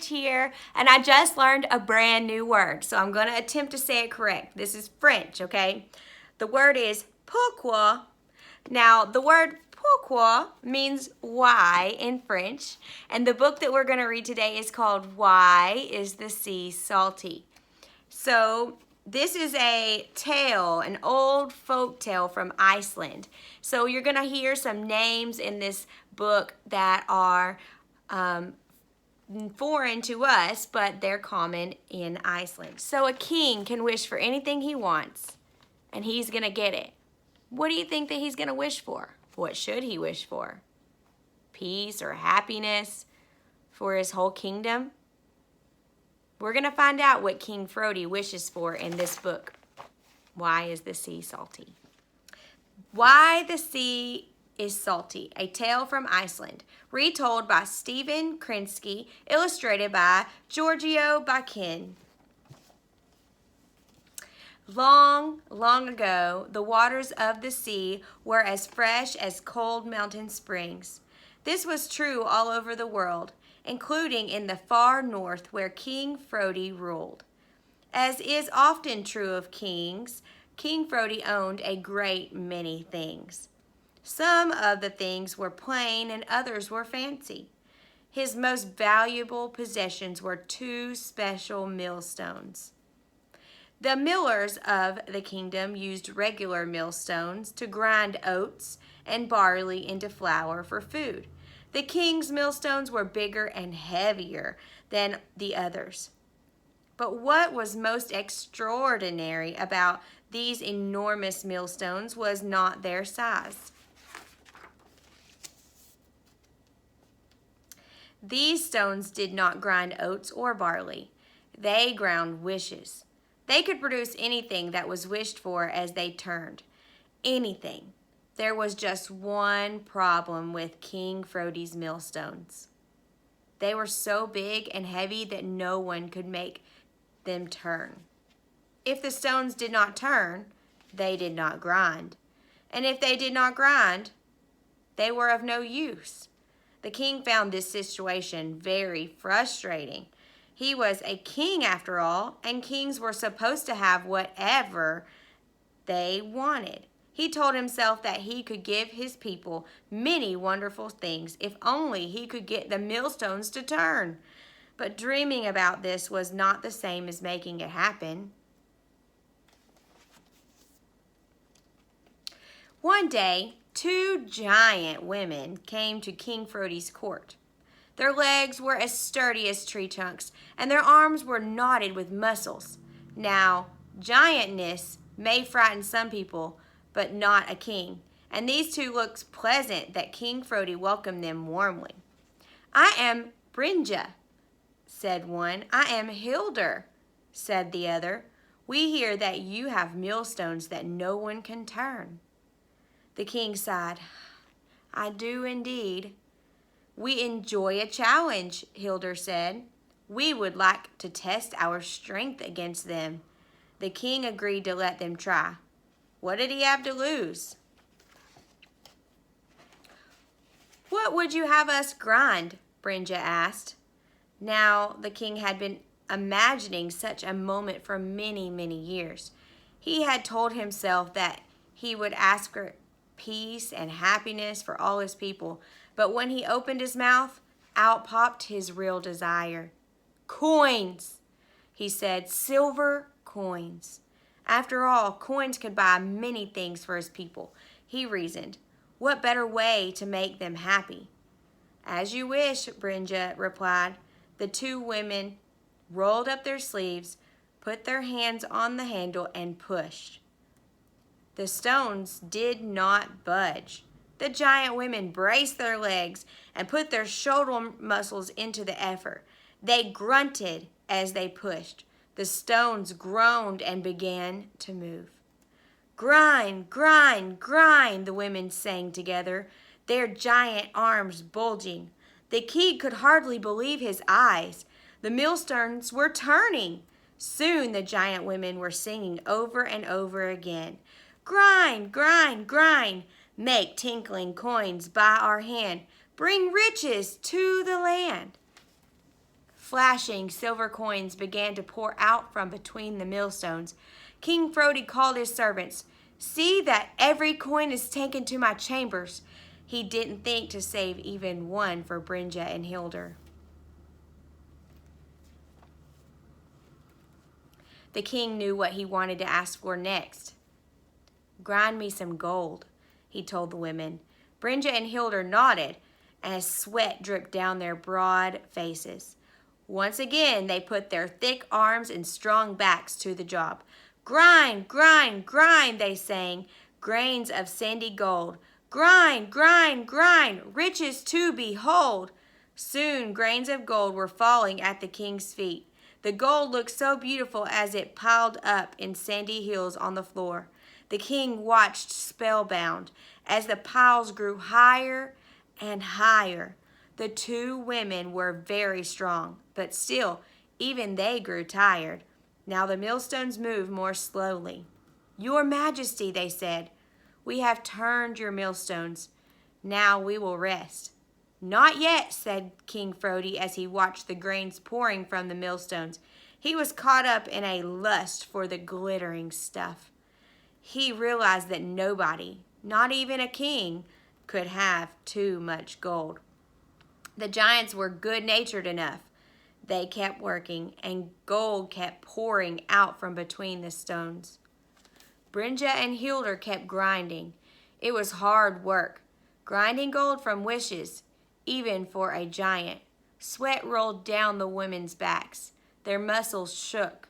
Here, and I just learned a brand new word, so I'm going to attempt to say it correct. This is French, okay? The word is pourquoi. Now, the word pourquoi means why in French, and the book that we're going to read today is called Why is the Sea Salty? So, this is a tale, an old folk tale from Iceland. So, you're going to hear some names in this book that are foreign to us, but they're common in Iceland. So a king can wish for anything he wants, and he's going to get it. What do you think that he's going to wish for? What should he wish for? Peace or happiness for his whole kingdom? We're going to find out what King Frodi wishes for in this book. Why is the sea salty? Why the Sea is Salty, a tale from Iceland, retold by Stephen Krinsky, illustrated by Giorgio Bakin. Long, long ago, the waters of the sea were as fresh as cold mountain springs. This was true all over the world, including in the far north where King Frodi ruled. As is often true of kings, King Frodi owned a great many things. Some of the things were plain and others were fancy. His most valuable possessions were 2 special millstones. The millers of the kingdom used regular millstones to grind oats and barley into flour for food. The king's millstones were bigger and heavier than the others. But what was most extraordinary about these enormous millstones was not their size. These stones did not grind oats or barley. They ground wishes. They could produce anything that was wished for as they turned. Anything. There was just one problem with King Frodi's millstones. They were so big and heavy that no one could make them turn. If the stones did not turn, they did not grind. And if they did not grind, they were of no use. The king found this situation very frustrating. He was a king after all, and kings were supposed to have whatever they wanted. He told himself that he could give his people many wonderful things if only he could get the millstones to turn. But dreaming about this was not the same as making it happen. One day, 2 giant women came to King Frodi's court. Their legs were as sturdy as tree trunks, and their arms were knotted with muscles. Now, giantness may frighten some people, but not a king, and these 2 looked pleasant that King Frodi welcomed them warmly. "I am Brynja," said one. "I am Hildur," said the other. "We hear that you have millstones that no one can turn." The king sighed. "I do indeed." "We enjoy a challenge," Hildur said. "We would like to test our strength against them." The king agreed to let them try. What did he have to lose? "What would you have us grind?" Brynja asked. Now the king had been imagining such a moment for many, many years. He had told himself that he would ask for peace and happiness for all his people, but when he opened his mouth, out popped his real desire. "Coins," he said, "silver coins." After all, coins could buy many things for his people. He reasoned, what better way to make them happy? "As you wish," Brynja replied. The 2 women rolled up their sleeves, put their hands on the handle, and pushed. The stones did not budge. The giant women braced their legs and put their shoulder muscles into the effort. They grunted as they pushed. The stones groaned and began to move. "Grind, grind, grind," the women sang together, their giant arms bulging. The king could hardly believe his eyes. The millstones were turning. Soon the giant women were singing over and over again. Grind, grind, grind. Make tinkling coins by our hand. Bring riches to the land. Flashing silver coins began to pour out from between the millstones. King Frodi called his servants. See that every coin is taken to my chambers. He didn't think to save even one for Brynja and Hildur. The king knew what he wanted to ask for next. Grind me some gold, he told the women. Brynja and Hildur nodded as sweat dripped down their broad faces. Once again, they put their thick arms and strong backs to the job. Grind, grind, grind, they sang, grains of sandy gold. Grind, grind, grind, riches to behold. Soon grains of gold were falling at the king's feet. The gold looked so beautiful as it piled up in sandy hills on the floor. The king watched spellbound as the piles grew higher and higher. The two women were very strong, but still, even they grew tired. Now the millstones moved more slowly. Your Majesty, they said, we have turned your millstones. Now we will rest. Not yet, said King Frodi as he watched the grains pouring from the millstones. He was caught up in a lust for the glittering stuff. He realized that nobody, not even a king, could have too much gold. The giants were good-natured enough. They kept working, and gold kept pouring out from between the stones. Brynja and Hildur kept grinding. It was hard work, grinding gold from wishes, even for a giant. Sweat rolled down the women's backs. Their muscles shook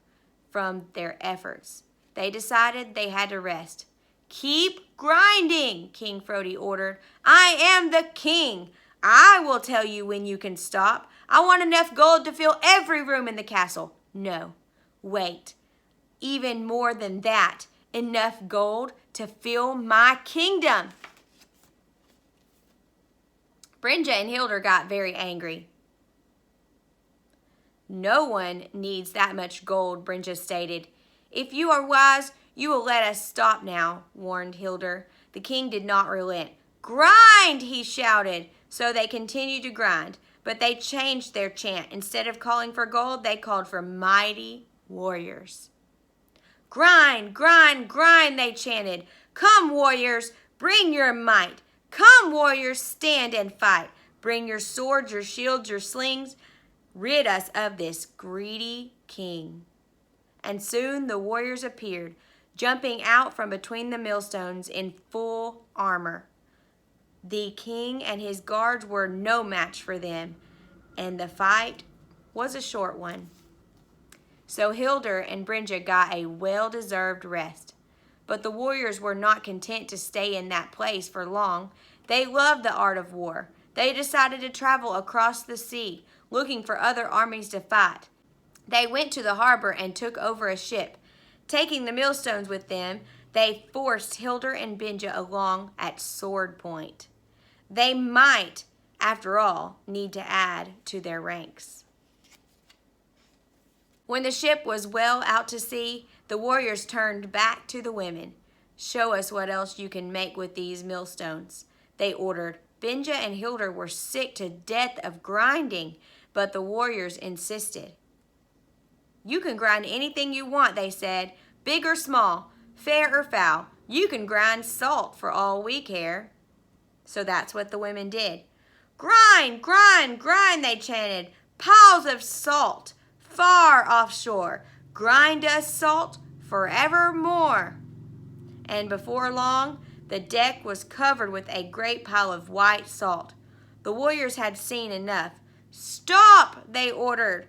from their efforts. They decided they had to rest. Keep grinding, King Frodi ordered. I am the king. I will tell you when you can stop. I want enough gold to fill every room in the castle. No, wait. Even more than that, enough gold to fill my kingdom. Brynja and Hildur got very angry. No one needs that much gold, Brynja stated. If you are wise, you will let us stop now, warned Hildur. The king did not relent. Grind, he shouted. So they continued to grind, but they changed their chant. Instead of calling for gold, they called for mighty warriors. Grind, grind, grind, they chanted. Come, warriors, bring your might. Come, warriors, stand and fight. Bring your swords, your shields, your slings. Rid us of this greedy king. And soon the warriors appeared, jumping out from between the millstones in full armor. The king and his guards were no match for them, and the fight was a short one. So Hildur and Brynja got a well-deserved rest. But the warriors were not content to stay in that place for long. They loved the art of war. They decided to travel across the sea, looking for other armies to fight. They went to the harbor and took over a ship. Taking the millstones with them, they forced Hildur and Brynja along at sword point. They might, after all, need to add to their ranks. When the ship was well out to sea, the warriors turned back to the women. Show us what else you can make with these millstones, they ordered. Brynja and Hildur were sick to death of grinding, but the warriors insisted. You can grind anything you want, they said, big or small, fair or foul. You can grind salt for all we care. So that's what the women did. Grind, grind, grind, they chanted. Piles of salt, far offshore. Grind us salt forevermore. And before long, the deck was covered with a great pile of white salt. The warriors had seen enough. Stop, they ordered.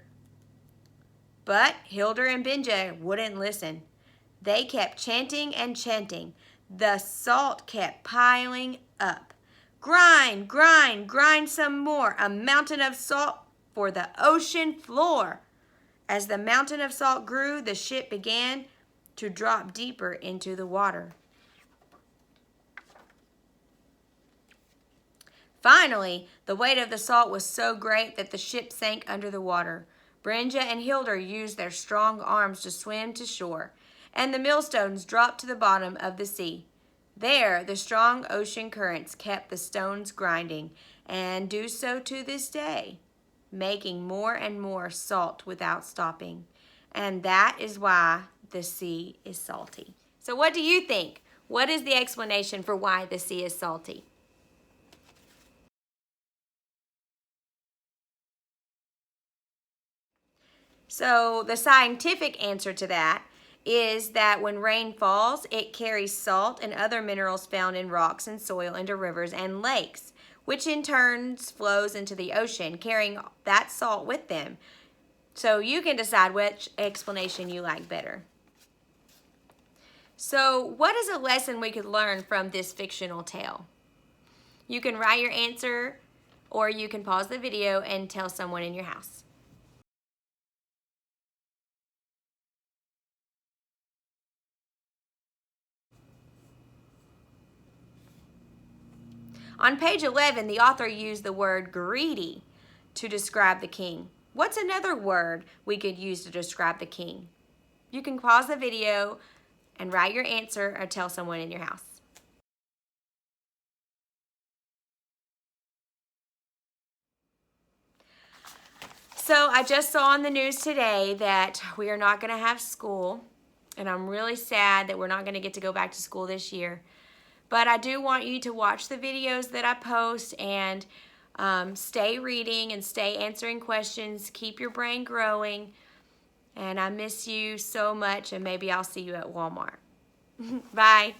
But Hildur and Brynja wouldn't listen. They kept chanting and chanting. The salt kept piling up. Grind, grind, grind some more. A mountain of salt for the ocean floor. As the mountain of salt grew, the ship began to drop deeper into the water. Finally, the weight of the salt was so great that the ship sank under the water. Brynja and Hildur used their strong arms to swim to shore. and the millstones dropped to the bottom of the sea. There, the strong ocean currents kept the stones grinding, and do so to this day, making more and more salt without stopping. And that is why the sea is salty. So what do you think? What is the explanation for why the sea is salty? So the scientific answer to that is that when rain falls, it carries salt and other minerals found in rocks and soil into rivers and lakes, which in turn flows into the ocean, carrying that salt with them. So you can decide which explanation you like better. So what is a lesson we could learn from this fictional tale? You can write your answer, or you can pause the video and tell someone in your house. On page 11, the author used the word greedy to describe the king. What's another word we could use to describe the king? You can pause the video and write your answer or tell someone in your house. So I just saw on the news today that we are not going to have school, and I'm really sad that we're not going to get to go back to school this year. But I do want you to watch the videos that I post and stay reading and stay answering questions. Keep your brain growing. And I miss you so much, and maybe I'll see you at Walmart. Bye.